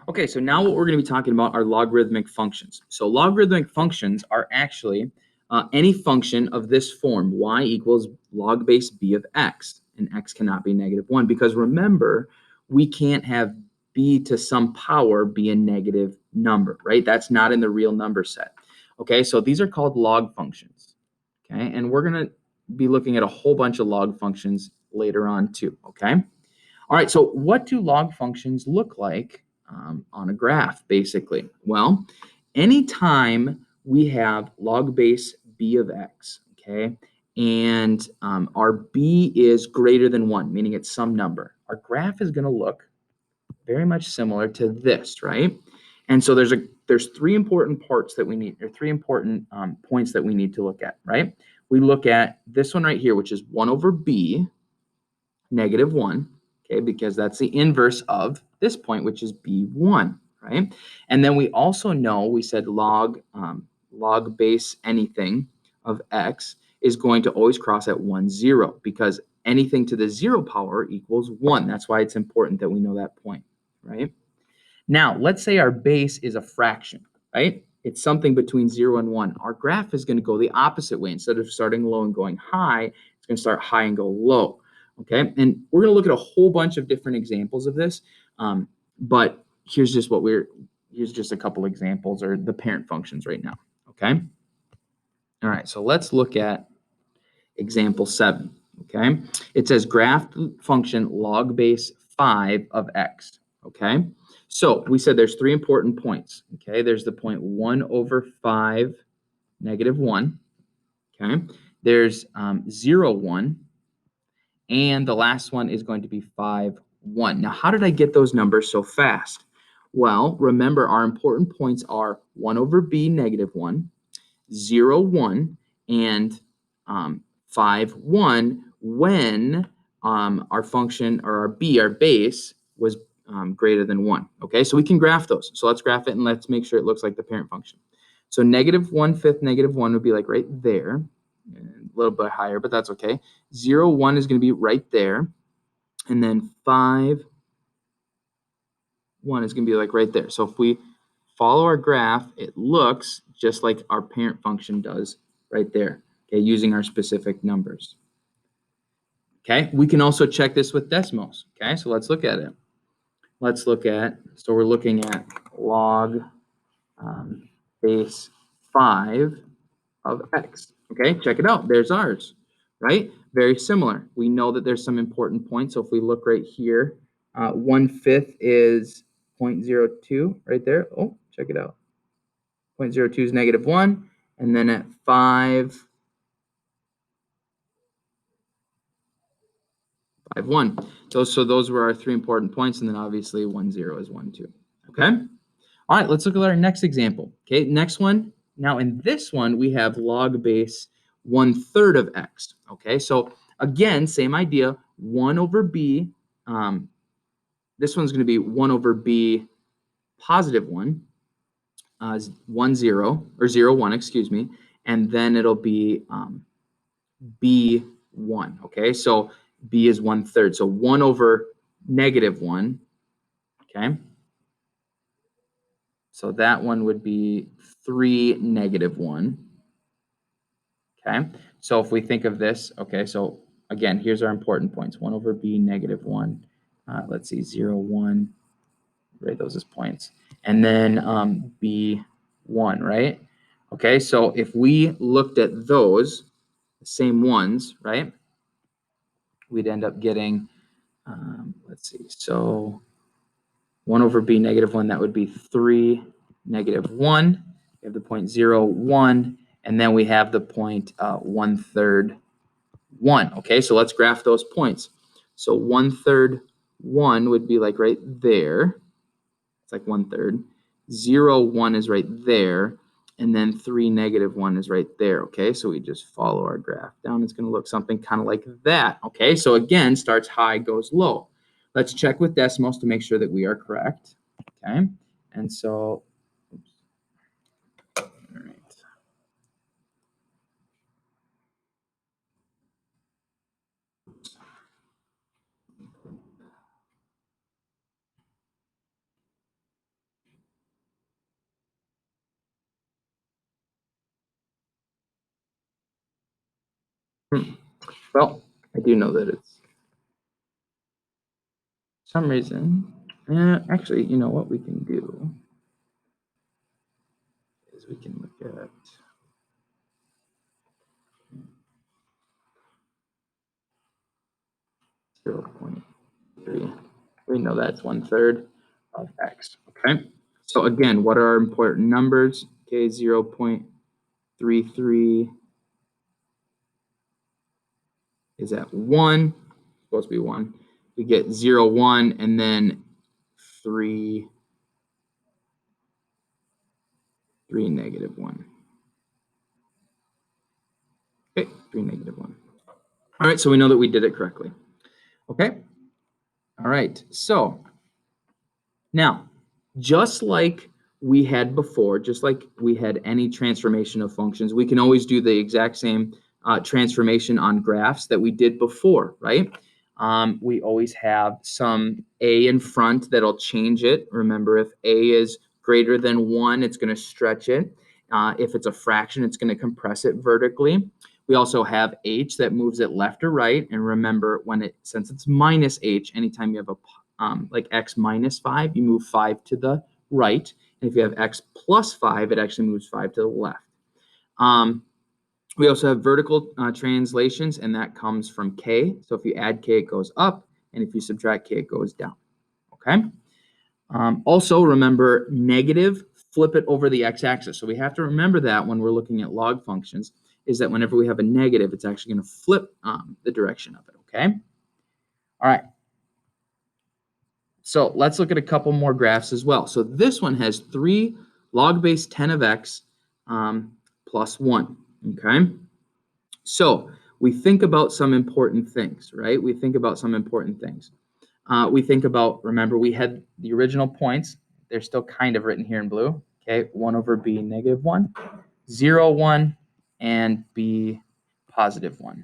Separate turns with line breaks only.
Okay, so now what we're going to be talking about are logarithmic functions. So logarithmic functions are actually any function of this form, y equals log base b of x, and x cannot be -1, because remember, we can't have b to some power be a negative number, right? That's not in the real number set. Okay, so these are called log functions. Okay, and we're going to be looking at a whole bunch of log functions later on too, okay? All right, so what do log functions look like on a graph, basically? Well, anytime we have log base b of x, okay, and our b is greater than 1, meaning it's some number, our graph is going to look very much similar to this, right? And so there's three important parts that we need, or three important points that we need to look at, right? We look at this one right here, which is 1 over b, -1, okay, because that's the inverse of this point, which is b1, right? And then we also know, we said log base anything of x is going to always cross at 1, 0, because anything to the 0 power equals 1. That's why it's important that we know that point, right? Now, let's say our base is a fraction, right? It's something between 0 and 1. Our graph is going to go the opposite way. Instead of starting low and going high, it's going to start high and go low. Okay, and we're going to look at a whole bunch of different examples of this, but here's just a couple examples, or the parent functions right now. Okay, all right, so let's look at example 7. Okay, it says graph function log base 5 of x. Okay, so we said there's three important points. Okay, there's the point 1 over 5 -1. Okay, there's 0, 1. And the last one is going to be 5, 1. Now, how did I get those numbers so fast? Well, remember, our important points are 1 over b, -1, 0, 1, and 5, 1, when our function, or our b, our base, was greater than 1. Okay, so we can graph those. So let's graph it, and let's make sure it looks like the parent function. So -1/5, -1 would be like right there. A little bit higher, but that's okay. 0, 1 is going to be right there. And then 5, 1 is going to be like right there. So if we follow our graph, it looks just like our parent function does right there, okay, using our specific numbers. Okay, we can also check this with decimals. Okay, so let's look at it. So we're looking at log base 5 of x. Okay, check it out. There's ours, right? Very similar. We know that there's some important points. So if we look right here, 1/5 is 0.02 right there. Oh, check it out. 0.02 is -1. And then at 5, 5, 1. So those were our three important points. And then obviously 1, 0 is 1, 2. Okay. All right, let's look at our next example. Okay, next one. Now in this one, we have log base 1/3 of x. Okay, so again, same idea, 1 over b. This one's going to be 1 over b +1, 1, 0, or 0, 1, excuse me, and then it'll be b1. Okay, so b is 1/3, so 1 over -1. Okay. So that one would be 3, -1. Okay, so if we think of this, okay, so again, here's our important points. 1 over b, -1. Let's see, 0, 1, write those as points. And then b1, right? Okay, so if we looked at those, the same ones, right, we'd end up getting, let's see, so 1 over b, -1, that would be 3, -1. We have the point 0, 1, and then we have the point 1/3, 1. Okay, so let's graph those points. So 1/3, 1 would be like right there. It's like 1/3. 0, 1 is right there. And then 3, -1 is right there. Okay, so we just follow our graph down. It's going to look something kind of like that. Okay, so again, starts high, goes low. Let's check with decimals to make sure that we are correct. Okay, and so, oops. All right. Well, I do know that it's some reason. Actually, you know what we can do is we can look at 0.3. We know that's 1/3 of x. Okay. So again, what are our important numbers? Okay, 0.33 is at 1. Supposed to be 1. We get 0, 1, and then 3, 3, -1. Okay, 3, -1. All right, so we know that we did it correctly. Okay. All right, so now, just like we had before, just like we had any transformation of functions, we can always do the exact same transformation on graphs that we did before, right? We always have some a in front that'll change it. Remember, if a is greater than 1, it's going to stretch it. If it's a fraction, it's going to compress it vertically. We also have h that moves it left or right. And remember, since it's minus h, anytime you have like x minus 5, you move 5 to the right. And if you have x plus 5, it actually moves 5 to the left. We also have vertical translations, and that comes from k. So if you add k, it goes up, and if you subtract k, it goes down. Okay. Also, remember negative, flip it over the x-axis. So we have to remember that when we're looking at log functions, is that whenever we have a negative, it's actually going to flip the direction of it. Okay. All right. So let's look at a couple more graphs as well. So this one has 3 log base 10 of x plus 1. Okay. So we think about some important things, right? We think about some important things. We think about, remember, we had the original points. They're still kind of written here in blue. Okay, 1 over b -1, 0, 1, and b +1.